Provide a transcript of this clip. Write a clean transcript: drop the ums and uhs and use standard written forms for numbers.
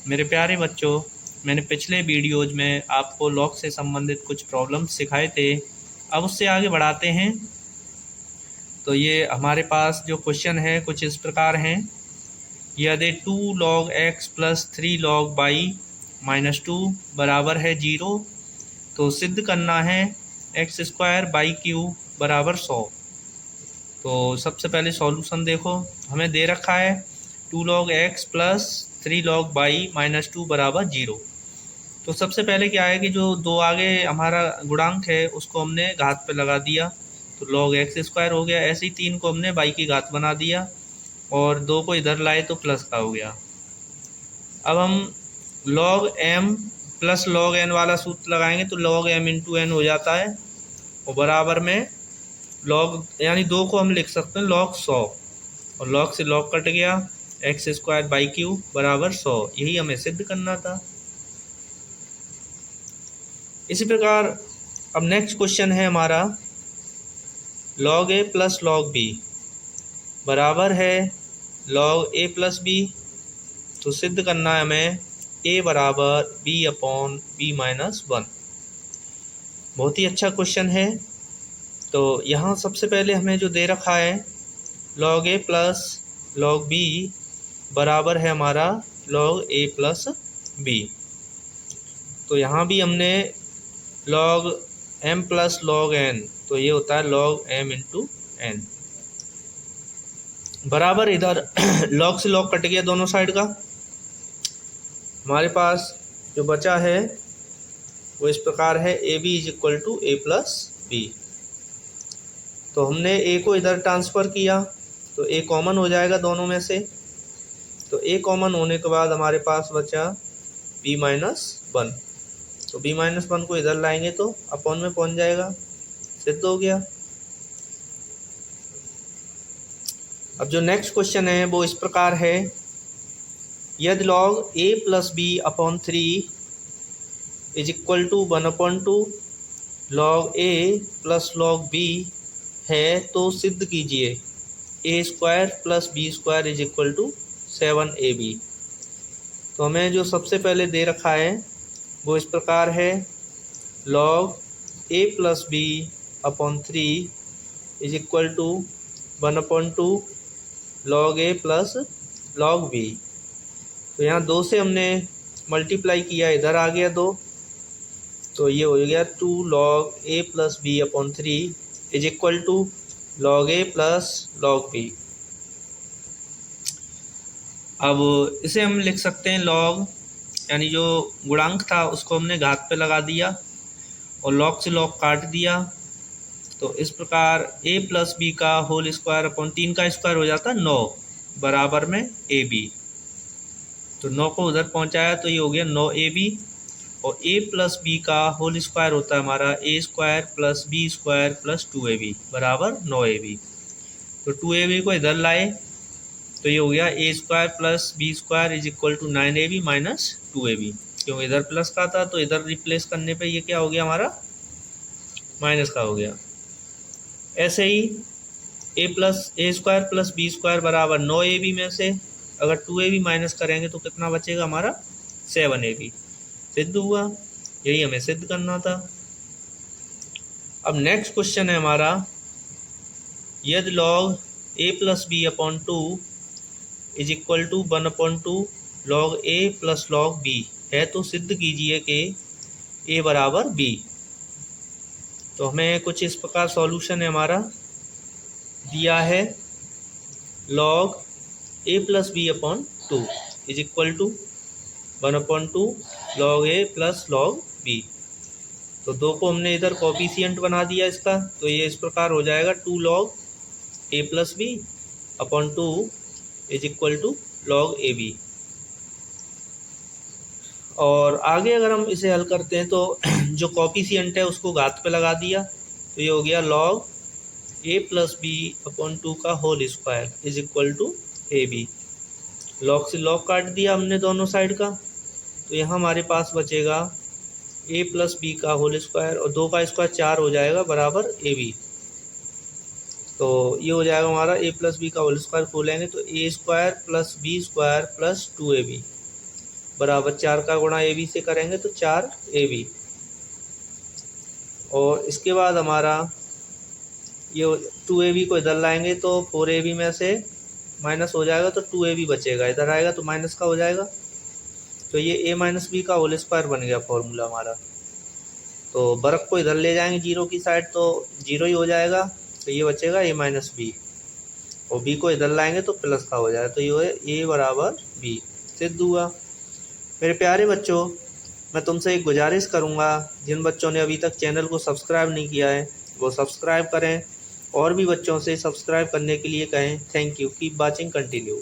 मेरे प्यारे बच्चों, मैंने पिछले वीडियोज में आपको लॉग से संबंधित कुछ प्रॉब्लम्स सिखाए थे। अब उससे आगे बढ़ाते हैं। तो ये हमारे पास जो क्वेश्चन है कुछ इस प्रकार हैं। यदि 2 log x plus 3 log y minus 2 बराबर है 0, तो सिद्ध करना है एक्स स्क्वायर बाई क्यू बराबर 100। तो सबसे पहले सॉल्यूशन देखो, हमें दे रखा है 2 log x plus 3 log y minus 2 बराबर 0। तो सबसे पहले क्या है कि जो दो आगे हमारा गुणांक है उसको हमने घात पे लगा दिया, तो log x स्क्वायर हो गया। ऐसे ही 3 को हमने y की घात बना दिया और 2 को इधर लाए तो प्लस का हो गया। अब हम log m plus log n वाला सूत्र लगाएंगे तो log m इंटू n हो जाता है और बराबर में log यानी 2 को हम लिख सकते हैं log 100 और log से log कट गया, एक्स स्क्वायर बाई क्यू बराबर 100। यही हमें सिद्ध करना था। इसी प्रकार अब नेक्स्ट क्वेश्चन है हमारा log a plus log b बराबर है log a प्लस b। तो सिद्ध करना है हमें a बराबर b अपॉन b माइनस 1। बहुत ही अच्छा क्वेश्चन है। तो यहाँ सबसे पहले हमें जो दे रखा है log a plus log b बराबर है हमारा log a प्लस b। तो यहाँ भी हमने log m plus log n, तो ये होता है log m इंटू n बराबर इधर log से log कट गया दोनों साइड का। हमारे पास जो बचा है वो इस प्रकार है ab is equal to a plus b। तो हमने a को इधर ट्रांसफ़र किया तो a कॉमन हो जाएगा दोनों में से। तो a कॉमन होने के बाद हमारे पास बचा b माइनस 1। तो b माइनस 1 को इधर लाएंगे तो अपॉन में पहुंच जाएगा, सिद्ध हो गया। अब जो नेक्स्ट क्वेश्चन है वो इस प्रकार है, यदि log a plus b upon 3 is equal to 1/2 log a plus log b है तो सिद्ध कीजिए a square plus b square is equal to 7ab। तो हमें जो सबसे पहले दे रखा है वो इस प्रकार है log a plus b upon 3 is equal to 1/2 log a plus log b। तो यहाँ 2 से हमने मल्टीप्लाई किया, इधर आ गया 2, तो ये हो गया 2 log a plus b upon 3 is equal to log a plus log b। अब इसे हम लिख सकते हैं log, यानी जो गुणांक था उसको हमने घात पे लगा दिया और log से log काट दिया। तो इस प्रकार a प्लस b का होल स्क्वायर अपॉन 3 का स्क्वायर हो जाता है 9 बराबर में ab। तो 9 को उधर पहुंचाया तो ये हो गया 9ab और a प्लस b का होल स्क्वायर होता है हमारा a square plus b square plus 2ab बराबर 9ab। तो 2ab को इधर लाए तो ये हो गया a square plus b square is equal to 9ab minus 2ab। क्योंकि इधर प्लस का था तो इधर रिप्लेस करने पे ये क्या हो गया हमारा माइनस का हो गया। ऐसे ही a square plus b square बराबर 9ab में से अगर 2ab माइनस करेंगे तो कितना बचेगा हमारा 7ab। सिद्ध हुआ, यही हमें सिद्ध करना था। अब नेक्स्ट क्वेश्चन है हमारा, यदि log a plus b upon 2 is equal to 1/2 log a plus log b है तो सिद्ध कीजिए कि a बराबर b। तो हमें कुछ इस प्रकार सॉल्यूशन है हमारा दिया है log a plus b upon 2 is equal to 1/2 log a plus log b। तो 2 को हमने इधर कोफिशिएंट बना दिया इसका, तो ये इस प्रकार हो जाएगा 2 log a plus b upon 2 is equal to log ab। और आगे अगर हम इसे हल करते हैं तो जो कोफिशिएंट है उसको घात पे लगा दिया तो ये हो गया log a plus b upon 2 का whole square is equal to ab। log से log काट दिया हमने दोनों साइड का, तो यहाँ हमारे पास बचेगा a प्लस b का होल स्क्वायर और 2 का स्क्वायर 4 हो जाएगा बराबर ab। तो ये हो जाएगा हमारा a प्लस बी का होल स्क्वायर खोलेंगे तो a square plus b square plus 2ab बराबर 4 का गुणा AB से करेंगे तो 4AB। और इसके बाद हमारा ये 2AB को इधर लाएंगे तो 4AB में से माइनस हो जाएगा तो 2AB बचेगा, इधर आएगा तो माइनस का हो जाएगा। तो ये a माइनस बी का होल स्क्वायर बन गया फॉर्मूला हमारा। तो वर्ग को इधर ले जाएंगे जीरो की साइड तो जीरो ही हो जाएगा, तो ये बचेगा a माइनस बी, और b को इधर लाएंगे तो प्लस का हो जाएगा। तो ये a बराबर b सिद्ध हुआ। मेरे प्यारे बच्चों, मैं तुमसे एक गुजारिश करूंगा, जिन बच्चों ने अभी तक चैनल को सब्सक्राइब नहीं किया है वो सब्सक्राइब करें, और भी बच्चों से सब्सक्राइब करने के लिए कहें। Thank you, keep watching, continue.